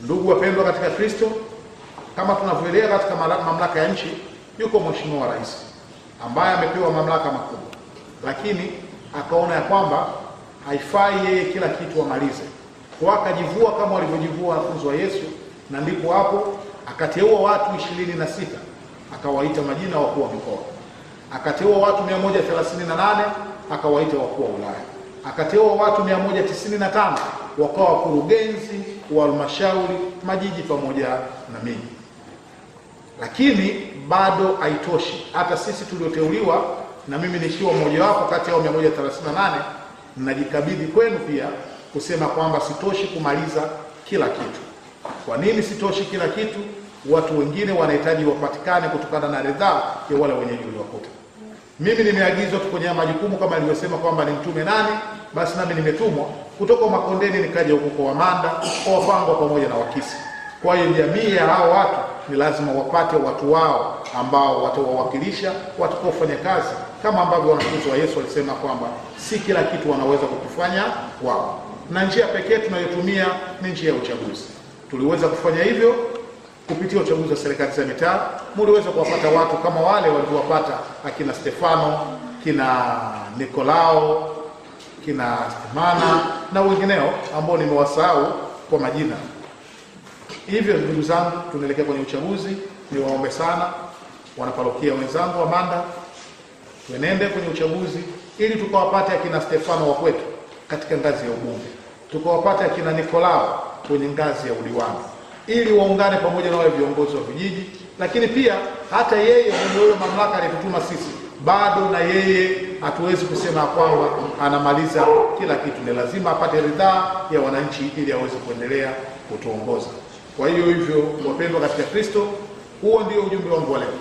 Ndugu wapendwa katika Kristo, kama tunavyoelewa katika mamlaka ya nchi, yuko Mheshimiwa Rais ambaye amepewa mamlaka makubwa, lakini akaona ya kwamba haifai yeye kila kitu amalize. Kwa akajivua kama walivyojivua wanafunzi wa Yesu, na ndipo hapo akateua watu 26 akawaita majina wakuu wa mikoa. Akateua watu 138 akawaita wakuu wa wilaya. Akateua watu 195 wakawa wakurugenzi wa halmashauri, majiji pamoja na miji. Lakini bado haitoshi. Hata sisi tulioteuliwa, na mimi nikiwa mmoja wapo kati ya 138, ninajikabidhi kwenu pia kusema kwamba sitoshi kumaliza kila kitu. Kwa nini sitoshi kila kitu? Watu wengine wanahitaji wapatikane kutokana na ridhaa ya wale wenyeji waliokuta. Mimi nimeagizwa kwenye majukumu kama nilivyosema kwamba ni mtume nani, basi nami nimetumwa kutoka Makondeni nikaja huko kwa Wamanda, kwa Wapangwa pamoja na Wakisi. Kwa hiyo jamii ya hao watu ni lazima wapate watu wao ambao watawawakilisha, watakaofanya kazi kama ambavyo wanafunzi wa Yesu walisema kwamba si kila kitu wanaweza kukifanya wao. Na njia pekee tunayotumia ni njia ya uchaguzi. Tuliweza kufanya hivyo kupitia uchaguzi wa serikali za mitaa. Mliweza kuwapata watu kama wale waliowapata akina Stefano, kina Nikolao, kina Stemana na wengineo ambao nimewasahau kwa majina. Hivyo ndugu zangu, tunaelekea kwenye uchaguzi. Niwaombe sana wanaparokia wenzangu wa Manda, tuenende kwenye uchaguzi ili tukawapate akina Stefano wa kwetu katika ngazi ya ubunge, tukawapate akina Nikolao kwenye ngazi ya udiwani, ili waungane pamoja na wale viongozi wa vijiji. Lakini pia hata yeye mwenye mamlaka aliyotutuma sisi, bado na yeye hatuwezi kusema kwamba anamaliza kila kitu. Ni lazima apate ridhaa ya wananchi ili aweze kuendelea kutuongoza. Kwa hiyo hivyo, wapendwa katika Kristo, huo ndio ujumbe wangu wa leo.